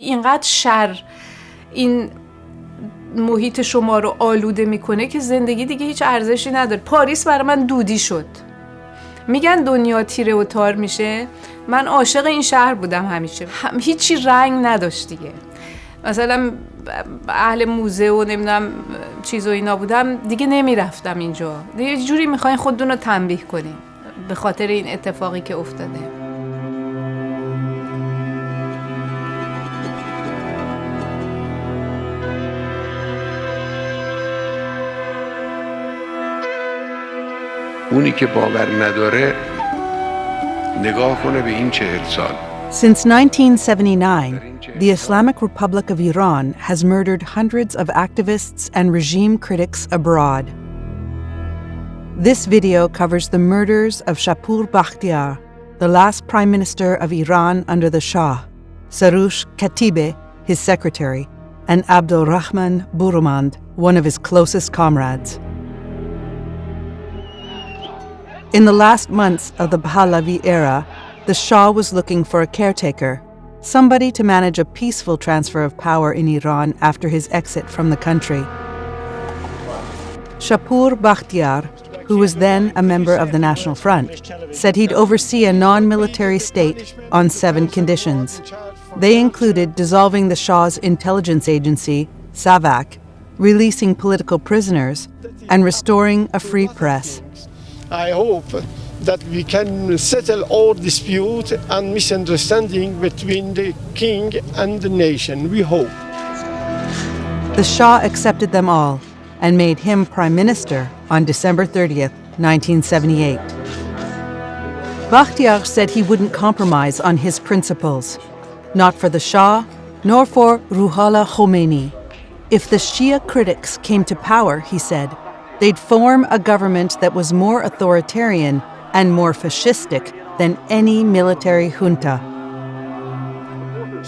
اینقدر شر این محیط شما رو آلوده میکنه که زندگی دیگه هیچ ارزشی نداره. پاریس برای من دودی شد. میگن دنیا تیره و تار میشه. من عاشق این شهر بودم همیشه. هیچی رنگ نداشت دیگه. مثلا اهل موزه و نمیدونم چیز و اینا بودم دیگه نمیرفتم اینجا. دیگه یه جوری میخواین خودتون رو تنبیه کنین به خاطر این اتفاقی که افتاده. اونی که باور نداره نگاه کنه به این 40 سال. Since 1979, the Islamic Republic of Iran has murdered hundreds of activists and regime critics abroad. This video covers the murders of Shapour Bakhtiar, the last prime minister of Iran under the Shah, Saroush Khatibeh, his secretary, and Abdorrahman Boroumand, one of his closest comrades. In the last months of the Pahlavi era, the Shah was looking for a caretaker, somebody to manage a peaceful transfer of power in Iran after his exit from the country. Shapour Bakhtiar, who was then a member of the National Front, said he'd oversee a non-military state on 7 conditions. They included dissolving the Shah's intelligence agency, SAVAK, releasing political prisoners, and restoring a free press. I hope that we can settle all dispute and misunderstanding between the king and the nation. We hope. The Shah accepted them all and made him prime minister on December 30th, 1978. Bakhtiar said he wouldn't compromise on his principles, not for the Shah, nor for Ruhollah Khomeini. If the Shia critics came to power, he said, they'd form a government that was more authoritarian and more fascistic than any military junta.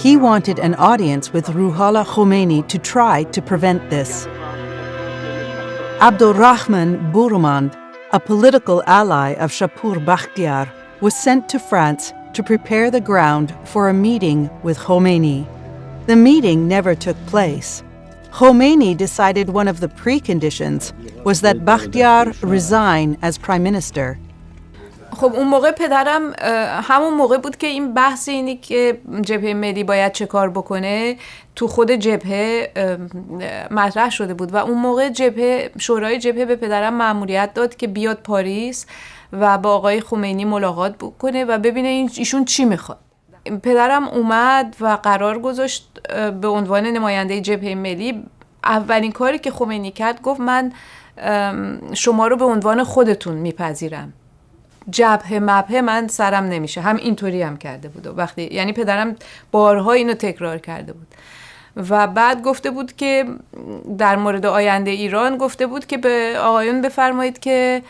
He wanted an audience with Ruhollah Khomeini to try to prevent this. Abdorrahman Boroumand, a political ally of Shapour Bakhtiar, was sent to France to prepare the ground for a meeting with Khomeini. The meeting never took place. Khomeini decided one of the preconditions was that Bakhtiar resign as prime minister. خب اون موقع پدرم همون موقع بود که این بحث اینی که جبهه ملی باید چه کار بکنه تو خود جبهه مطرح شده بود و اون موقع شورای جبهه به پدرم مأموریت داد که بیاد پاریس و با آقای خمینی ملاقات بکنه و ببینه ایشون چی میخواد. پدرم اومد و قرار گذاشت به عنوان نماینده جبهه ملی. اولین کاری که خمینی کرد گفت من شما رو به عنوان خودتون میپذیرم. جبهه مبهه من سرم نمیشه. هم اینطوری هم کرده بود و وقتی یعنی پدرم بارها اینو تکرار کرده بود و بعد گفته بود که در مورد آینده ایران گفته بود که به آقایون بفرمایید که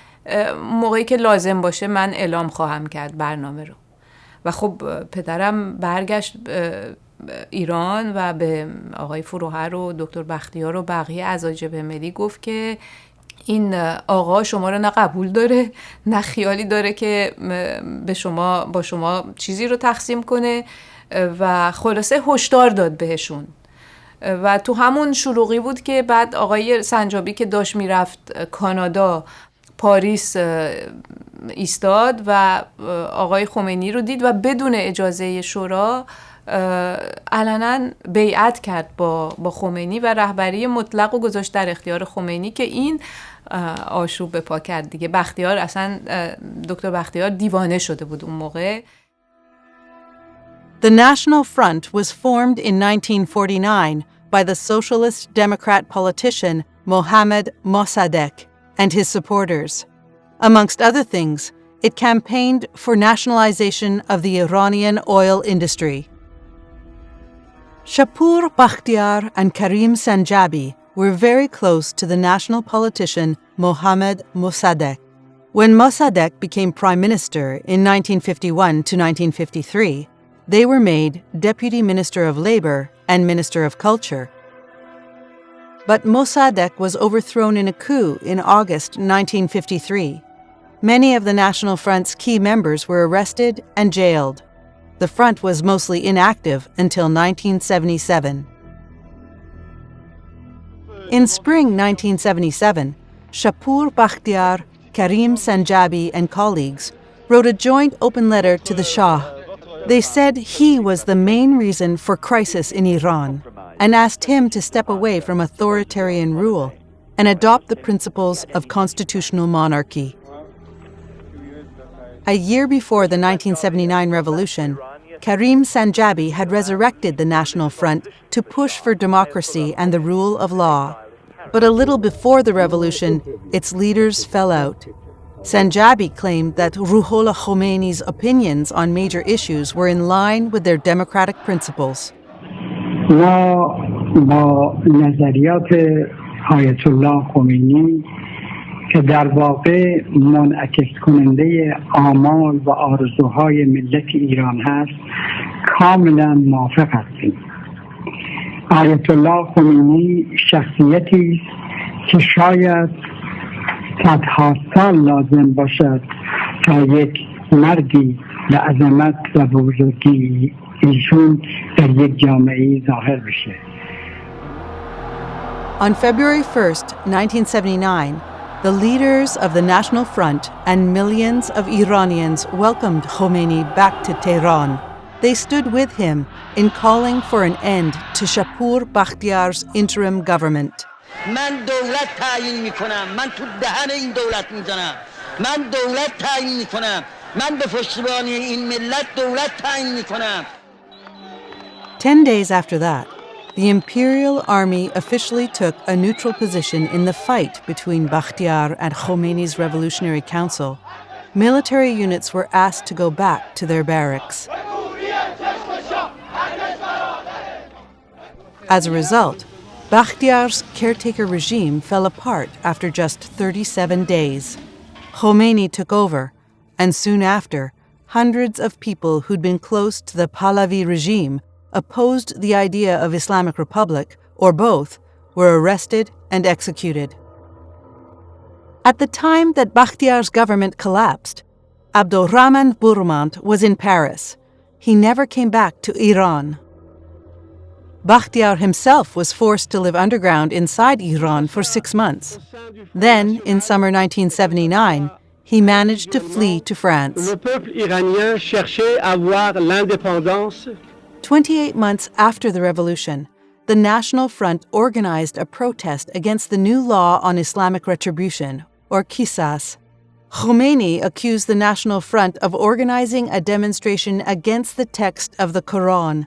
موقعی که لازم باشه من اعلام خواهم کرد برنامه رو. و خب پدرم برگشت ایران و به آقای فروهر و دکتر بختیار و بقیه اعضای جبهه ملی گفت که این آقا شما رو نه قبول داره نه خیالی داره که با شما چیزی رو تقسیم کنه و خلاصه هشدار داد بهشون. و تو همون شلوغی بود که بعد آقای سنجابی که داشت میرفت کانادا پاریس ایستاد و آقای خمینی رو دید و بدون اجازه شورا علنا بیعت کرد با خمینی و رهبری مطلق رو گذاشت در اختیار خمینی که این آشوب به پا کرد دیگه. بختیار اصلا دکتر بختیار دیوانه شده بود اون موقع. The National Front was formed in 1949 by the socialist Democrat politician Mohammad Mossadegh and his supporters. Amongst other things, it campaigned for nationalization of the Iranian oil industry. Shapour Bakhtiar and Karim Sanjabi were very close to the national politician Mohammad Mossadegh. When Mossadegh became prime minister in 1951 to 1953, they were made Deputy Minister of Labor and Minister of Culture. But Mossadegh was overthrown in a coup in August 1953. Many of the National Front's key members were arrested and jailed. The front was mostly inactive until 1977. In spring 1977, Shapour Bakhtiar, Karim Sanjabi, and colleagues wrote a joint open letter to the Shah. They said he was the main reason for crisis in Iran and asked him to step away from authoritarian rule and adopt the principles of constitutional monarchy. A year before the 1979 revolution, Karim Sanjabi had resurrected the National Front to push for democracy and the rule of law. But a little before the revolution, its leaders fell out. Sanjabi claimed that Ruhollah Khomeini's opinions on major issues were in line with their democratic principles. ما با نظریات آیت الله خمینی که در واقع منعکس کننده آمال و آرزوهای ملت ایران هست کاملا موافق هستیم. آیت الله خمینی شخصیتی است که شاید صدها سال لازم باشد تا یک مردی به عظمت و بزرگی ایشون در یک جامعه ظاهر بشه. On February 1st, 1979, the leaders of the National Front and millions of Iranians welcomed Khomeini back to Tehran. They stood with him in calling for an end to Shapour Bakhtiar's interim government. من دولت تعیین میکنم، من تو دهن این دولت میزنم، من دولت تعیین میکنم، من به پشتیبانی این ملت دولت تعیین میکنم. 10 days after that, the Imperial Army officially took a neutral position in the fight between Bakhtiar and Khomeini's Revolutionary Council. Military units were asked to go back to their barracks. As a result, Bakhtiar's caretaker regime fell apart after just 37 days. Khomeini took over, and soon after, hundreds of people who'd been close to the Pahlavi regime, opposed the idea of Islamic Republic, or both, were arrested and executed. At the time that Bakhtiar's government collapsed, Abdorrahman Boroumand was in Paris. He never came back to Iran. Bakhtiar himself was forced to live underground inside Iran for 6 months. Then, in summer 1979, he managed to flee to France. 28 months after the revolution, the National Front organized a protest against the new law on Islamic retribution, or Qisas. Khomeini accused the National Front of organizing a demonstration against the text of the Quran,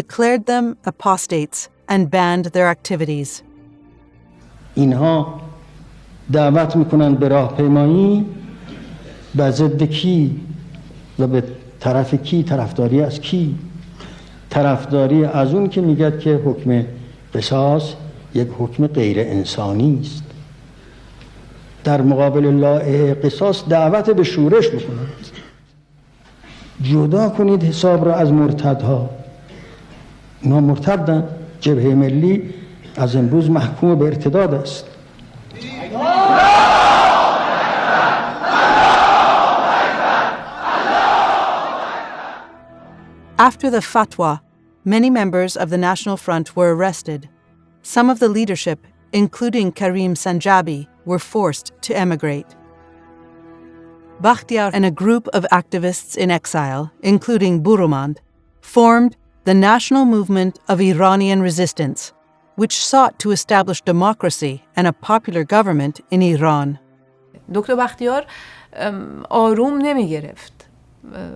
declared them apostates, and banned their activities. اینها دعوت میکنن به راهپیمایی به ضد کی و به طرف کی؟ طرفداری از کی؟ طرفداری از اون که میگه که حکم قصاص یک حکم غیر انسانی است. در مقابل لایحه قصاص دعوت به شورش بکنند. جدا کنید حساب را از مرتدها. اینا مرتدن. جبهه ملی از امروز محکوم به ارتداد است. After the fatwa, many members of the National Front were arrested. Some of the leadership, including Karim Sanjabi, were forced to emigrate. Bakhtiar and a group of activists in exile, including Boroumand, formed the National Movement of Iranian Resistance, which sought to establish democracy and a popular government in Iran. دکتر بختیار آروم نمی گرفت.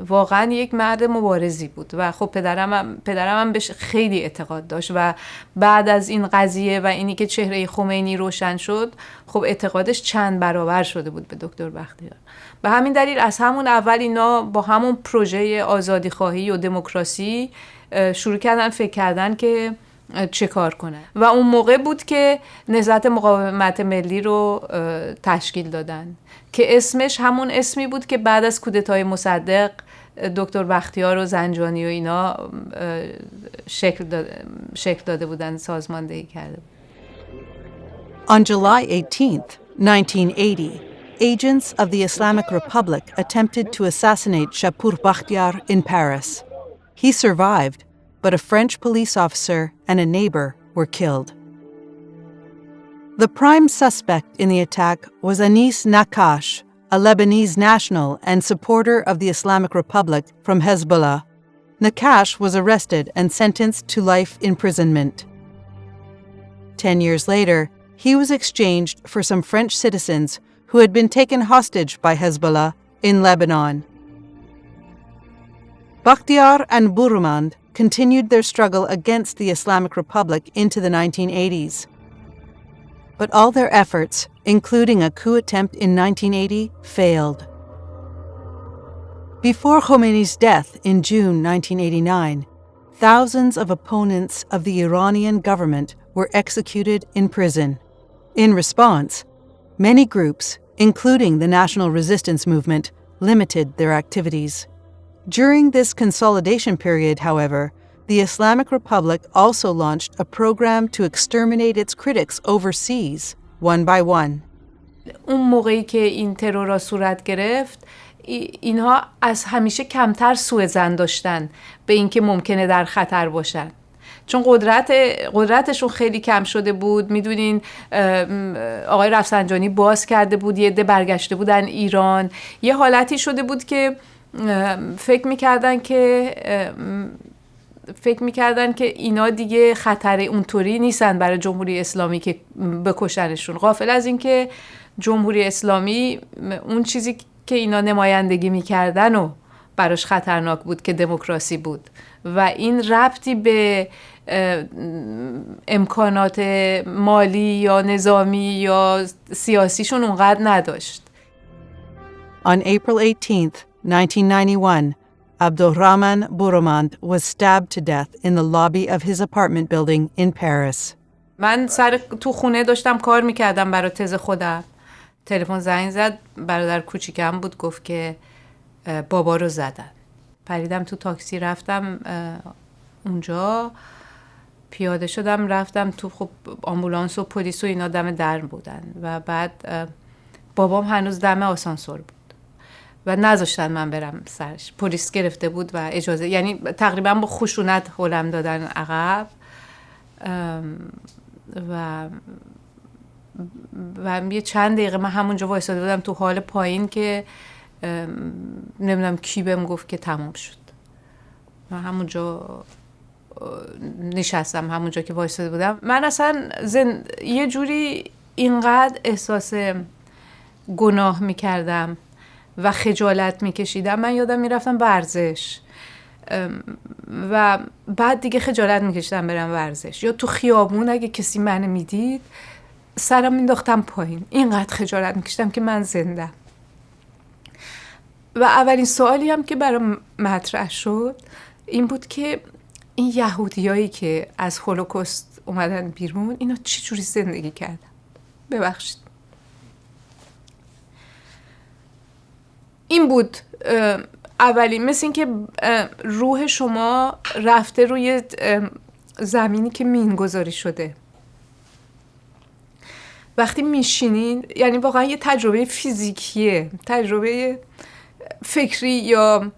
واقعا یک مرد مبارزی بود و خب پدرم بهش خیلی اعتقاد داشت و بعد از این قضیه و اینی که چهره خمینی روشن شد خب اعتقادش چند برابر شده بود به دکتر بختیار. به همین دلیل از همون اول اینا با همون پروژه آزادیخواهی و دموکراسی شروع کردن فکر کردن که چه کار کنن و اون موقع بود که نهضت مقاومت ملی رو تشکیل دادن که اسمش همون اسمی بود که بعد از کودتای مصدق دکتر بختیار و زنجانی و اینا شکل داده بودن، سازماندهی کرده بود. On July 18th, 1980, agents of the Islamic Republic attempted to assassinate Shapour Bakhtiar in Paris. He survived, but a French police officer and a neighbor were killed. The prime suspect in the attack was Anis Nakash, a Lebanese national and supporter of the Islamic Republic from Hezbollah. Nakash was arrested and sentenced to life imprisonment. 10 years later, he was exchanged for some French citizens who had been taken hostage by Hezbollah in Lebanon. Bakhtiar and Boroumand continued their struggle against the Islamic Republic into the 1980s. But all their efforts, including a coup attempt in 1980, failed. Before Khomeini's death in June 1989, thousands of opponents of the Iranian government were executed in prison. In response, many groups, including the National Resistance Movement, limited their activities. During this consolidation period, however, the Islamic Republic also launched a program to exterminate its critics overseas, one by one. اون موقعی که این ترورها صورت گرفت، اینها از همیشه کمتر سوء ظن داشتن به اینکه ممکنه در خطر باشن. چون قدرتشون خیلی کم شده بود. میدونین آقای رفسنجانی باز کرده بود، یه عده برگشته بودن ایران. یه حالتی شده بود که فکر میکردن که اینا دیگه خطر اونطوری نیستن برای جمهوری اسلامی که بکشنشون. غافل از این که جمهوری اسلامی اون چیزی که اینا نمایندگی میکردن و براش خطرناک بود که دموکراسی بود و این ربطی به امکانات مالی یا نظامی یا سیاسیشون اونقدر نداشت. On April 18th, 1991, Abdorrahman Boroumand was stabbed to death in the lobby of his apartment building in Paris. من تو خونه داشتم کار میکردم برای تز خودم. تلفن زنگ زد، برادر کوچیکم بود، گفت که بابا رو زدن. پریدم تو تاکسی رفتم اونجا، پیاده شدم رفتم تو. خب آمبولانس و پلیس و اینا دم در بودن و بعد بابام هنوز دم آسانسور بود و نذاشتن من برم سرش. پلیس گرفته بود و اجازه، یعنی تقریبا با خشونت هلم دادن عقب و یه چند دقیقه من همونجا وایساده بودم تو حال پایین که نمیدونم کی بهم گفت که تمام شد. من همونجا نشستم، همونجا که وایساده بودم. من اصلا یه جوری اینقدر احساس گناه میکردم و خجالت میکشیدم. من یادم میرفتم ورزش و بعد دیگه خجالت میکشیدم برم ورزش، یا تو خیابون اگه کسی منو میدید سرم مینداختم پایین. اینقدر خجالت میکشیدم که من زنده. و اولین سوالی هم که برام مطرح شد این بود که این یهودیایی که از هولوکاست اومدن بیرون، اینا چه جوری زندگی کردن؟ ببخشید. این بود اولین، مثل این که روح شما رفته روی زمینی که مینگذاری شده. وقتی میشینین، یعنی واقعا یه تجربه فیزیکیه، تجربه فکری یا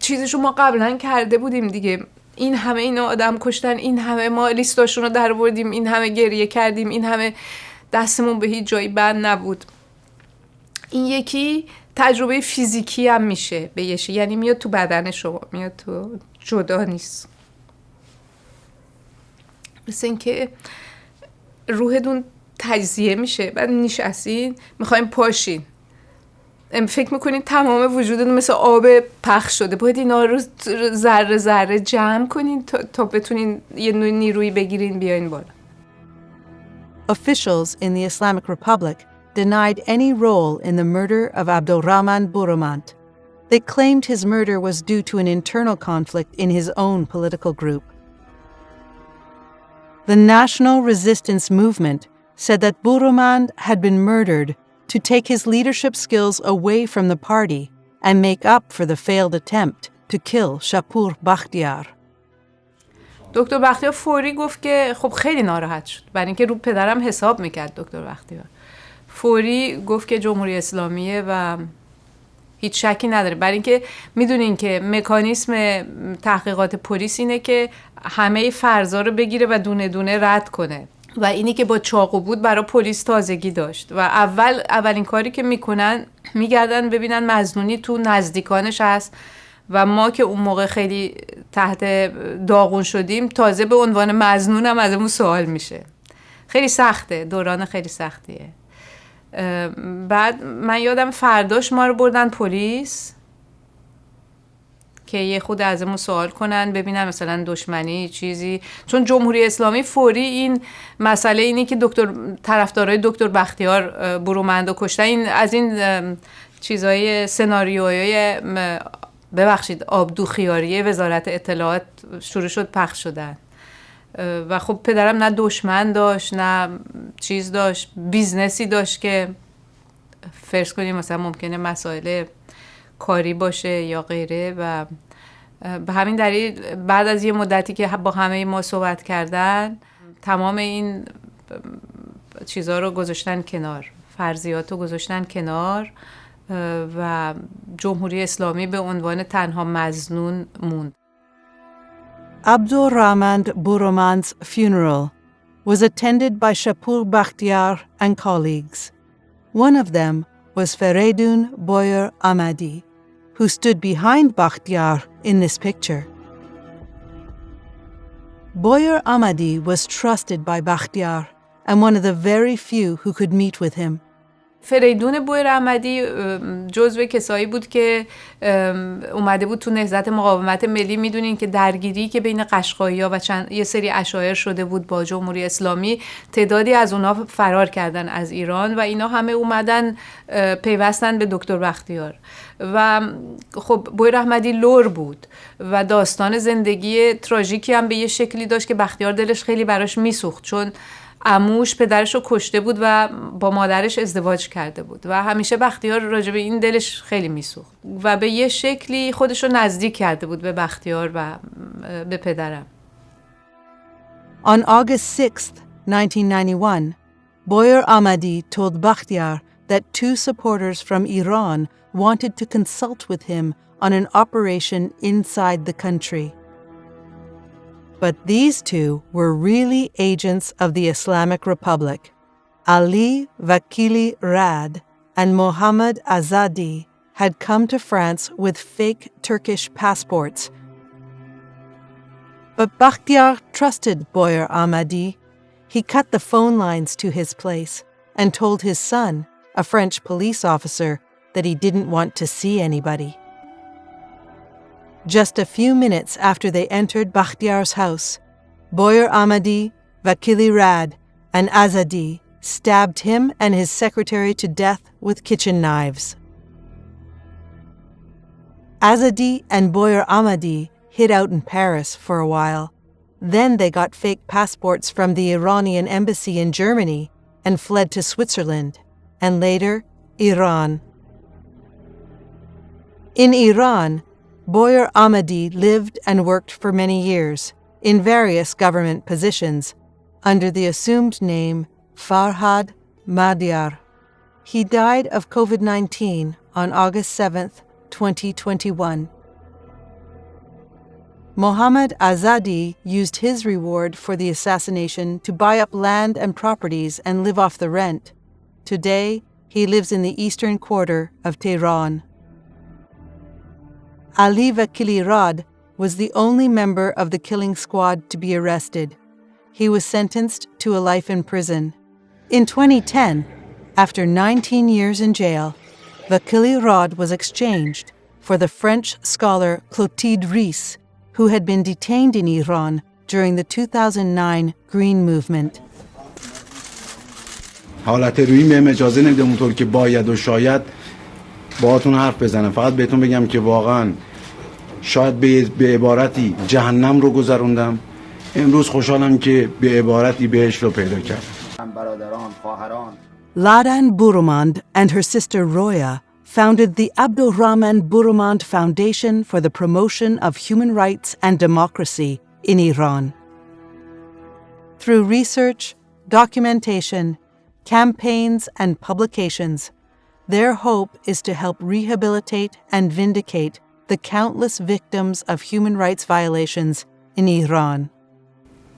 چیزشو ما قبلا کرده بودیم دیگه. این همه اینا آدم کشتن، این همه ما لیستاشون رو در بردیم، این همه گریه کردیم، این همه دستمون به هیچ جایی بند نبود. این یکی تجربه فیزیکی هم میشه بهش، یعنی میاد تو بدن شما، میاد تو، جدا نیست. مثل این که روحتون تجزیه میشه، بعد نشستین میخواین پاشین، فکر میکنین تمام وجودتون مثل آب پخش شده، باید اینا رو ذره ذره جمع کنین تا بتونین یه نیروی بگیرین بیاین بالا. Officials in the Islamic Republic denied any role in the murder of Abdorrahman Boroumand. They claimed his murder was due to an internal conflict in his own political group. The National Resistance Movement said that Boroumand had been murdered to take his leadership skills away from the party and make up for the failed attempt to kill Shapour Bakhtiar. دکتر بختیار فوری گفت که خب خیلی ناراحت شد، برای اینکه رو پدرم حساب میکرد. دکتر بختیار فوری گفت که جمهوری اسلامیه و هیچ شکی نداره، برای اینکه میدونین که مکانیسم تحقیقات پلیس اینه که همه فرضا رو بگیره و دونه دونه رد کنه و اینی که با چاقو بود برای پلیس تازگی داشت و اولین کاری که میکنن میگردن ببینن مظنونی تو نزدیکانش هست و ما که اون موقع خیلی تحت داغون شدیم تازه به عنوان مظنونم ازمون سوال میشه. خیلی سخته، دوران خیلی سختیه. بعد من یادم فرداش ما رو بردن پلیس که یه خود ازمون سوال کنن ببینن مثلا دشمنی چیزی، چون جمهوری اسلامی فوری این مسئله اینی که طرفدارای دکتر بختیار برومندو کشتن، این از این چیزای سناریوهای ببخشید آبدوخیاری وزارت اطلاعات شروع شد پخش شدن و خب پدرم نه دشمن داشت نه چیز داشت، بیزنسی داشت که فرض کنیم مثلا ممکنه مسائل کاری باشه یا غیره و به همین دلیل بعد از یه مدتی که با همه ما صحبت کردن تمام این چیزها رو گذاشتن کنار، فرضیات رو گذاشتن کنار و جمهوری اسلامی به عنوان تنها مظنون موند. Abdorrahman Boroumand's funeral was attended by Shapour Bakhtiar and colleagues. One of them was Fereydun Boyer Ahmadi, who stood behind Bakhtiar in this picture. Boyer Ahmadi was trusted by Bakhtiar and one of the very few who could meet with him. فریدون بویر احمدی جزو کسایی بود که اومده بود تو نهضت مقاومت ملی. میدونین که درگیری که بین قشقایی‌ها و یه سری اشایر شده بود با جمهوری اسلامی، تعدادی از اونها فرار کردن از ایران و اینا همه اومدن پیوستن به دکتر بختیار و خب بویر احمدی لور بود و داستان زندگی تراژیکی هم به یه شکلی داشت که بختیار دلش خیلی براش میسوخت، چون عموش پدرش رو کشته بود و با مادرش ازدواج کرده بود و همیشه بختیار راجع به این دلش خیلی میسوخت و به یه شکلی خودش رو نزدیک کرده بود به بختیار و به پدرم. On August 6th, 1991, Boyer Ahmadi told Bakhtiar that two supporters from Iran wanted to consult with him on an operation inside the country. But these two were really agents of the Islamic Republic. Ali Vakili Rad and Mohammad Azadi had come to France with fake Turkish passports. But Bakhtiar trusted Boyer Ahmadi. He cut the phone lines to his place and told his son, a French police officer, that he didn't want to see anybody. Just a few minutes after they entered Bakhtiar's house, Boyer Ahmadi, Vakili Rad, and Azadi stabbed him and his secretary to death with kitchen knives. Azadi and Boyer Ahmadi hid out in Paris for a while. Then they got fake passports from the Iranian embassy in Germany and fled to Switzerland, and later, Iran. In Iran, Boyer Ahmadi lived and worked for many years in various government positions under the assumed name Farhad Madiar. He died of COVID-19 on August 7th, 2021. Mohammad Azadi used his reward for the assassination to buy up land and properties and live off the rent. Today, he lives in the eastern quarter of Tehran. Ali Vakili Rad was the only member of the killing squad to be arrested. He was sentenced to a life in prison. In 2010, after 19 years in jail, Vakili Rad was exchanged for the French scholar Clotilde Rice, who had been detained in Iran during the 2009 Green Movement. حالت روی بهم اجازه نمیده اونطور که باید و شاید باهاتون حرف بزنم. فقط بهتون بگم که واقعا شاید به عبارتی جهنم رو گذروندم. امروز خوشحالم که به عبارتی بهشت رو پیدا کردم. Ladan Boroumand and her sister Roya founded the Abdorrahman Boroumand Foundation for the Promotion of Human Rights and Democracy in Iran. Through research, documentation, campaigns, and publications, Their hope is to help rehabilitate and vindicate the countless victims of human rights violations in Iran.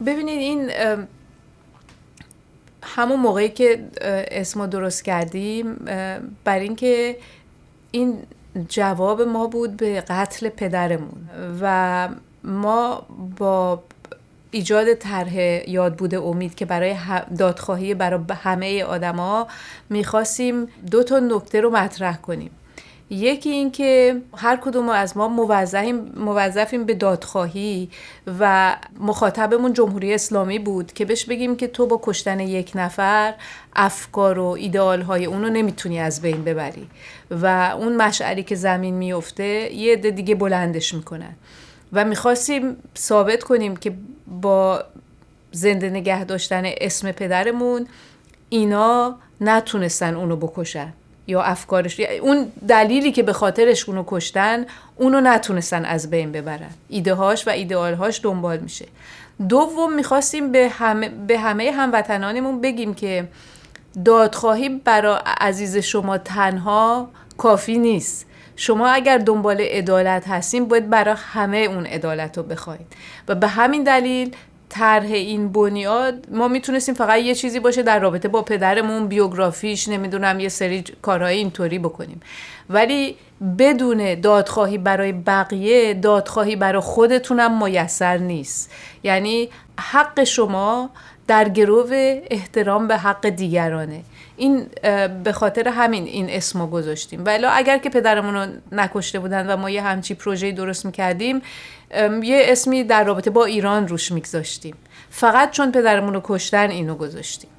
ببینید این همون موقعی که اسمو درست کردیم بر این که این جواب ما بود به قتل پدرمون و ما با ایجاد طرح یاد بوده امید که برای دادخواهی برای همه آدما میخواستیم 2 نکته رو مطرح کنیم. یکی این که هر کدوم از ما موظفیم به دادخواهی و مخاطبمون جمهوری اسلامی بود که بهش بگیم که تو با کشتن یک نفر افکار و ایدئال‌های اونو نمیتونی از بین ببری و اون مشعلی که زمین میفته یه عده دیگه بلندش میکنن و میخواستیم ثابت کنیم که با زنده نگه داشتن اسم پدرمون اینا نتونستن اونو بکشن یا افکارش، اون دلیلی که به خاطرش اونو کشتن اونو نتونستن از بین ببرن، ایده هاش و ایدئالهاش دنبال میشه. دوم میخواستیم به همه هموطنانمون بگیم که دادخواهی برای عزیز شما تنها کافی نیست. شما اگر دنبال عدالت هستین باید برای همه اون عدالت رو بخواید و به همین دلیل طرح این بنیاد ما میتونستیم فقط یه چیزی باشه در رابطه با پدرمون، بیوگرافیش، نمیدونم یه سری کارهای اینطوری بکنیم، ولی بدون دادخواهی برای بقیه دادخواهی برای خودتونم میسر نیست. یعنی حق شما در گرو احترام به حق دیگرانه. این به خاطر همین این اسمو گذاشتیم. ولی اگر که پدرمون رو نکشته بودن و ما یه همچی پروژه‌ای درست میکردیم یه اسمی در رابطه با ایران روش میگذاشتیم. فقط چون پدرمون رو کشتن اینو گذاشتیم.